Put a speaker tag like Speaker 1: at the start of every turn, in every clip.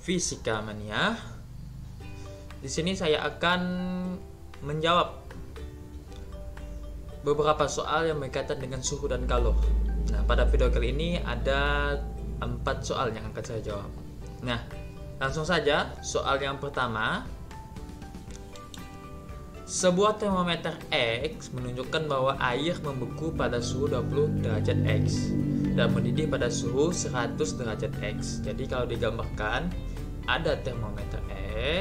Speaker 1: Fisika Mania. Di sini saya akan menjawab beberapa soal yang berkaitan dengan suhu dan kalor. Nah, pada video kali ini ada 4 soal yang akan saya jawab. Nah, langsung saja soal yang pertama. Sebuah termometer X menunjukkan bahwa air membeku pada suhu 20 derajat X dan mendidih pada suhu 100 derajat X. Jadi kalau digambarkan, ada termometer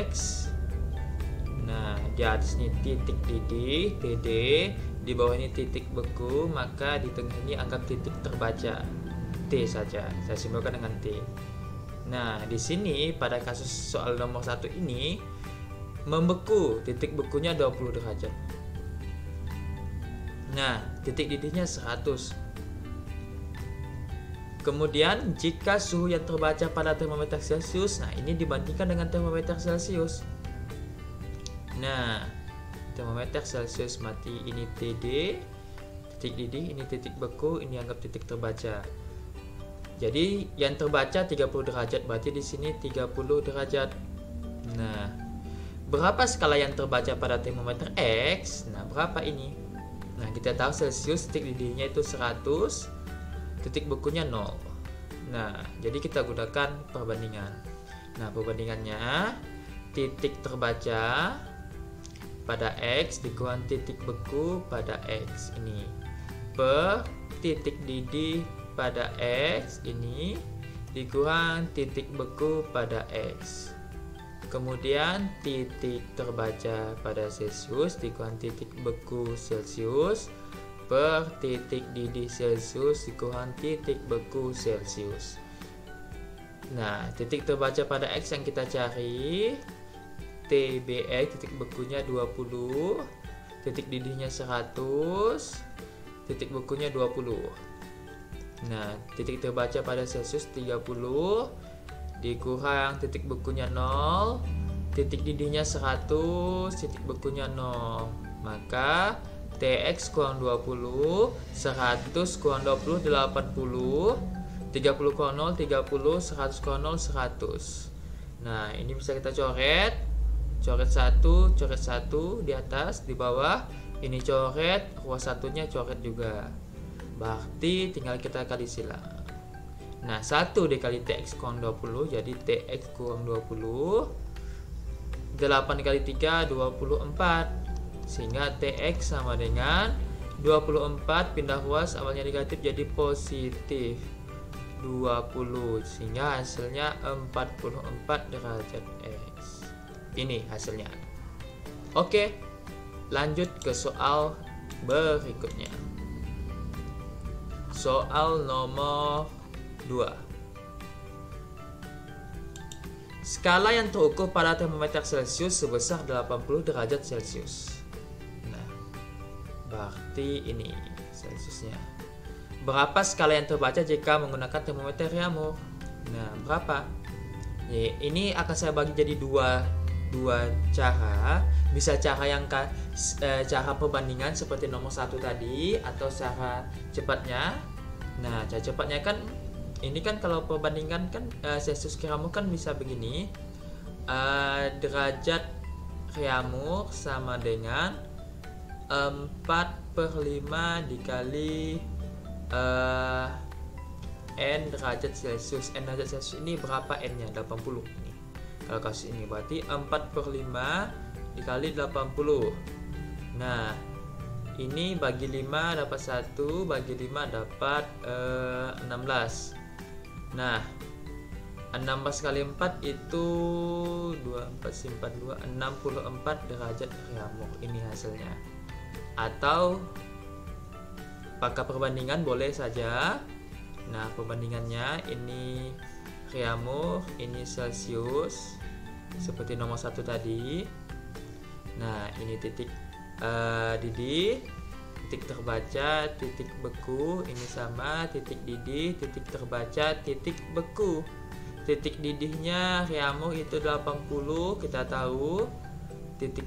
Speaker 1: X. Nah, di atas ini titik didih, TD, di bawah ini titik beku, maka di tengah ini anggap titik terbaca, T saja. Saya simbolkan dengan T. Nah, di sini pada kasus soal nomor 1 ini membeku, titik bekunya 20 derajat. Nah, titik didihnya 100. Kemudian jika suhu yang terbaca pada termometer Celcius, nah ini dibandingkan dengan termometer Celcius. Nah, termometer Celcius mati, ini TD, titik didih, ini titik beku, ini anggap titik terbaca. Jadi yang terbaca 30 derajat, berarti di sini 30 derajat. Nah, berapa skala yang terbaca pada termometer X? Nah, berapa ini? Nah, kita tahu Celcius titik didihnya itu 100, titik bekunya 0. Nah, jadi kita gunakan perbandingan. Nah, perbandingannya titik terbaca pada X dikurang titik beku pada X ini per titik didih pada X ini dikurang titik beku pada X. Kemudian titik terbaca pada Celcius dikurang titik beku Celcius per titik didih Celcius dikurang titik beku Celcius. Nah, titik terbaca pada X yang kita cari TBX, titik bekunya 20, titik didihnya 100, titik bekunya 20. Nah, titik terbaca pada Celcius 30 dikurang titik bekunya 0, titik didihnya 100, titik bekunya 0. Maka TX kurang 20, 100 kurang 20, 80, 30 kurang 0, 30, 100 kurang 0, 100. Nah, ini bisa kita coret. Coret 1, coret 1 di atas, di bawah. Ini coret, ruas satunya coret juga. Berarti tinggal kita kali silang. Nah, 1 dikali TX kurang 20, jadi TX kurang 20. 8 dikali 3, 24. Sehingga TX sama dengan 24, pindah ruas, awalnya negatif jadi positif 20. Sehingga hasilnya 44 derajat X. Ini hasilnya. Oke, lanjut ke soal berikutnya. Soal nomor 2. Skala yang terukur pada termometer Celcius sebesar 80 derajat Celcius. Nah, berarti ini Celciusnya. Berapa skala yang terbaca jika menggunakan termometer Reaumur? Nah, berapa? Ini akan saya bagi jadi dua cara. Bisa cara yang cara perbandingan seperti nomor 1 tadi, atau cara cepatnya. Nah, cara cepatnya kan ini kan kalau perbandingan kan Celcius Reaumur kan bisa begini. Derajat Reaumur sama dengan 4/5 dikali N derajat Celcius. N derajat Celcius ini berapa N-nya? 80 ini. Kalau kasus ini berarti 4/5 dikali 80. Nah, ini bagi 5 dapat 1, bagi 5 dapat 16. Nah, 16 kali 4 itu 24 simpan 2, 64 derajat Reaumur. Ini hasilnya. Atau pakai perbandingan boleh saja. Nah, perbandingannya ini Reaumur, ini Celcius seperti nomor 1 tadi. Nah, ini titik didih, titik terbaca, titik beku, ini sama titik didih, titik terbaca, titik beku. Titik didihnya Reaumur itu 80, kita tahu. Titik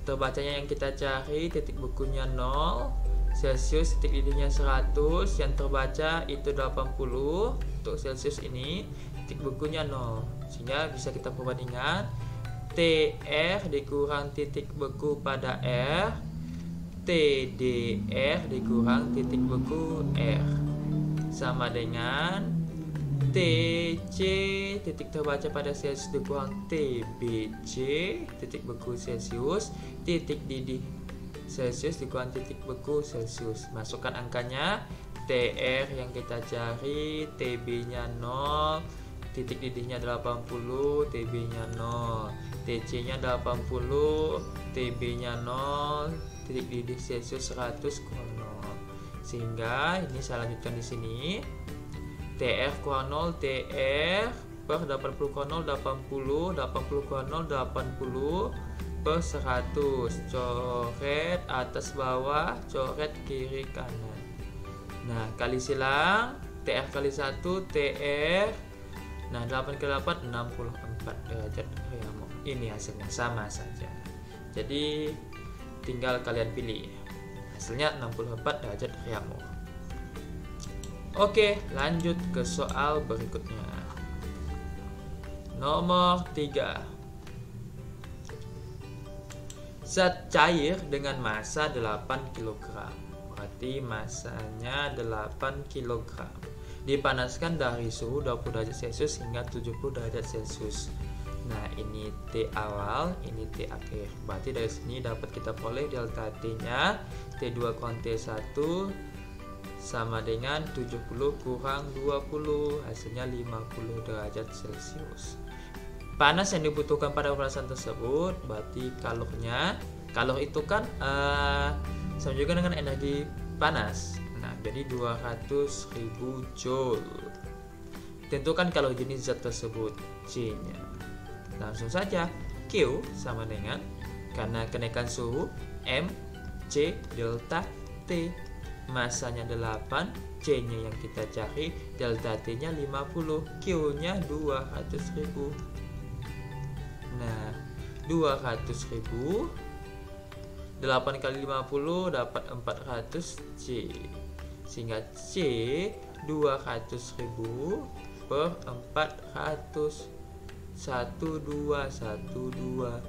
Speaker 1: terbacanya yang kita cari, titik bekunya 0. Celcius titik didihnya 100, yang terbaca itu 80 untuk Celcius ini. titik bekunya 0. Sehingga bisa kita perbandingan TR dikurang titik beku pada R, TDR dikurang titik beku R, sama dengan TC titik terbaca pada Celsius dikurang TBC titik beku Celsius, titik didih Celsius dikurang titik beku Celsius. Masukkan angkanya. TR yang kita cari, TB nya 0, titik didihnya 80, TB nya 0, TC nya 80, TB nya 0, titik didih Celsius 100 kurang 0. Sehingga ini saya lanjutkan di sini. TR kurang 0, TR per 80 kurang 0, 80, 80 kurang 0, 80 per 100. Coret atas bawah, coret kiri kanan. Nah, kali silang, TR kali 1, TR. Nah, 8 kali 8, 64 derajat Reaumur. Ini hasilnya sama saja. Jadi, tinggal kalian pilih. Hasilnya 64 derajat Reaumur. Oke, lanjut ke soal berikutnya. Nomor 3. Zat cair dengan massa 8 kg. Berarti massanya 8 kg. Dipanaskan dari suhu 20 derajat Celcius hingga 70 derajat Celcius. Nah, ini T awal, ini T akhir. Berarti dari sini dapat kita peroleh delta T-nya T2 kurang T1 sama dengan 70 kurang 20, hasilnya 50 derajat Celcius. Panas yang dibutuhkan pada pemanasan tersebut, berarti kalornya, kalor itu kan sama juga dengan energi panas. Nah, jadi 200.000 Joule. Tentukan kalor jenis zat tersebut, C-nya. Langsung saja, Q sama dengan, karena kenaikan suhu, M, C, delta T. Masanya 8, C-nya yang kita cari, delta T-nya 50, Q-nya 200.000. Nah, 200.000 8 kali 50 dapat 400 C. Sehingga C 200.000 per 400 1212.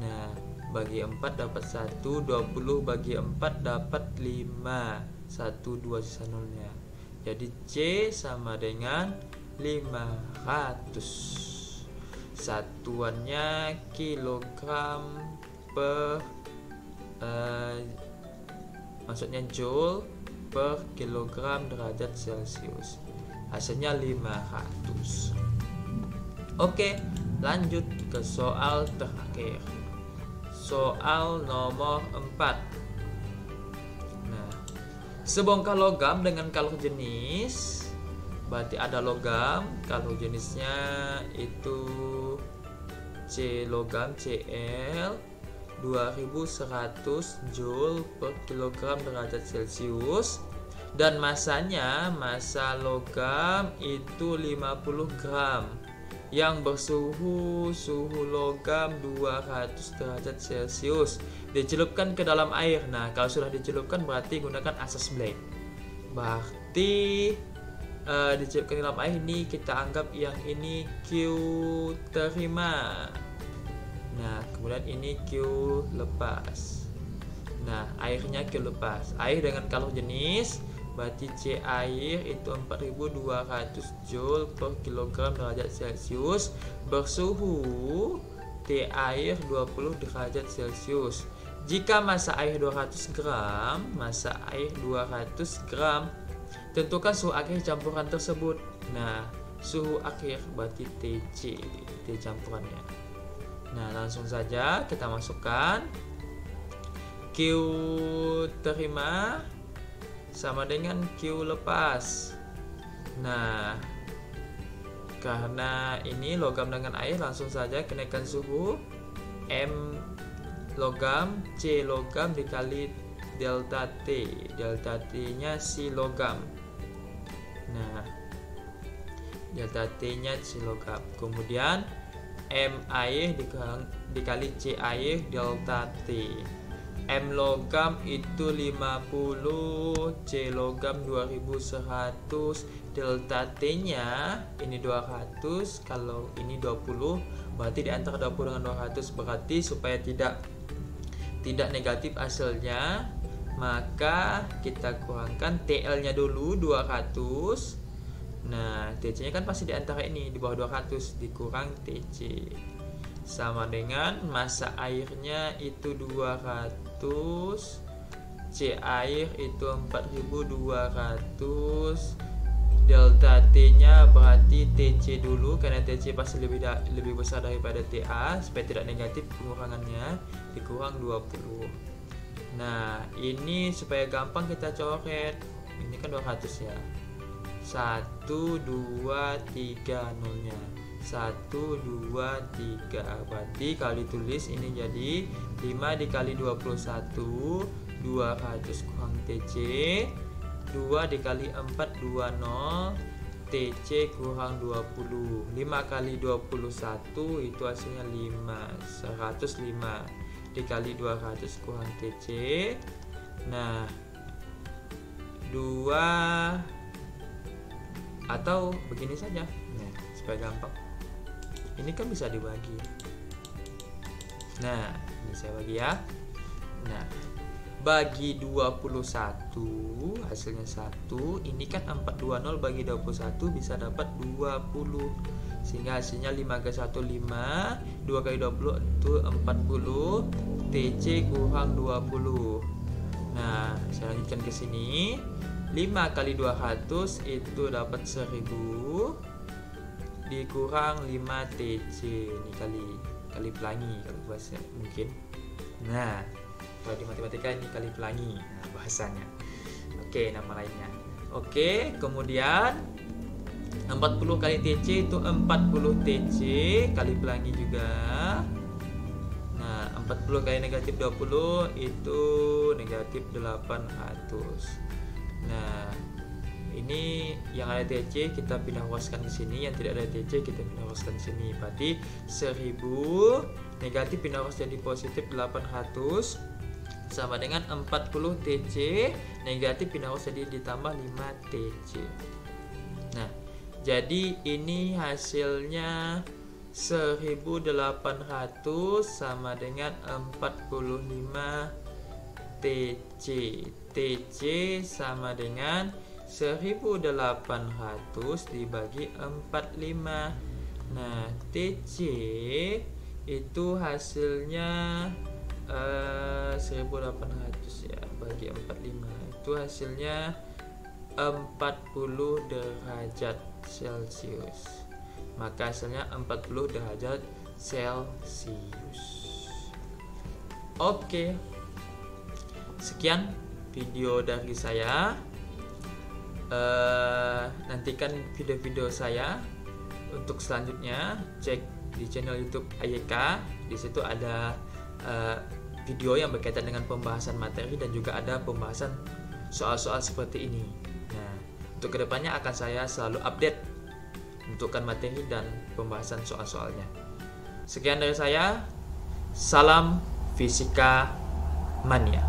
Speaker 1: Nah, bagi 4 dapat 1, 20 bagi 4 dapat 5, 12 sisa nolnya. Jadi C sama dengan 500. Satuannya kilogram per maksudnya joule per kilogram derajat Celcius. Hasilnya 500. Oke, lanjut ke soal terakhir. Soal nomor 4. Nah, sebongkar logam dengan kalor jenis, berarti ada logam, kalor jenisnya itu C logam Cl 2100 Joule per kilogram derajat Celcius, dan masanya, massa logam itu 50 gram yang bersuhu logam 200 derajat Celcius, dicelupkan ke dalam air. Nah, kalau sudah dicelupkan berarti gunakan asas Blake. Berarti dicelupkan ke dalam air ini kita anggap yang ini Q terima. Nah, kemudian ini Q lepas. Nah, airnya Q lepas. Air dengan kalor jenis, berarti C air itu 4200 Joule per kilogram derajat Celcius, bersuhu T air 20 derajat Celcius. Jika massa air 200 gram, tentukan suhu akhir campuran tersebut. Nah, suhu akhir berarti TC, T campurannya. Nah, langsung saja kita masukkan Q terima sama dengan Q lepas. Nah, karena ini logam dengan air, langsung saja kenaikan suhu M logam C logam dikali delta T. Delta T nya C logam. Nah, delta T nya C logam. Kemudian M air dikali C air delta T. M logam itu 50, C logam 2100, delta T nya ini 200, kalau ini 20, berarti di antara 20 dengan 200, berarti supaya tidak negatif hasilnya, maka kita kurangkan TL nya dulu 200. Nah, TC nya kan pasti di antara ini, di bawah 200, dikurang TC sama dengan massa airnya itu 200, C air itu 4200, delta T nya berarti TC dulu, karena TC pasti lebih besar daripada TA, supaya tidak negatif pengurangannya, dikurang 20. Nah, ini supaya gampang kita coret, ini kan 200 ya, 1, 2, 3 nolnya, 1, 2, 3, berarti kalau ditulis ini jadi 5 dikali 21, 200 kurang TC, 2 dikali 4, 20, TC kurang 20, 5 kali 21 itu hasilnya 5, 105 dikali 200 kurang TC. Nah, 2 atau begini saja, nah, supaya gampang, ini kan bisa dibagi. Nah, ini saya bagi ya. Nah, bagi 21 hasilnya 1, ini kan 420 bagi 21 bisa dapat 20, sehingga hasilnya 5 ke 1 5, 2 kali 20 itu 40, TC kurang 20. Nah, saya lanjutkan ke sini, 5 kali 200 itu dapat 1000, dikurang 5 TC, ini kali pelangi kalau bahasa mungkin. Nah, kalau di matematika ini kali pelangi, nah, bahasanya. Oke, nama lainnya. Oke, kemudian 40 kali TC itu 40 TC, kali pelangi juga. Nah, 40 kali negatif 20 itu negatif 800. Nah, ini yang ada TC kita pindah ruaskan di sini, yang tidak ada TC kita pindah ruaskan di sini. Berarti 1000 negatif pindah ruas jadi positif 800 sama dengan 40 TC negatif pindah ruas jadi ditambah 5 TC. Nah, jadi ini hasilnya 1800 sama dengan 45 TC. TC sama dengan 1800 dibagi 45. Nah, TC itu hasilnya 1800 ya bagi 45, itu hasilnya 40 derajat Celcius. Maka hasilnya 40 derajat Celcius. Oke. Sekian video dari saya. Nantikan video-video saya untuk selanjutnya. Cek di channel YouTube AYK. Di situ ada video yang berkaitan dengan pembahasan materi dan juga ada pembahasan soal-soal seperti ini. Nah, untuk kedepannya akan saya selalu update untukkan materi dan pembahasan soal-soalnya. Sekian dari saya. Salam Fisika Mania.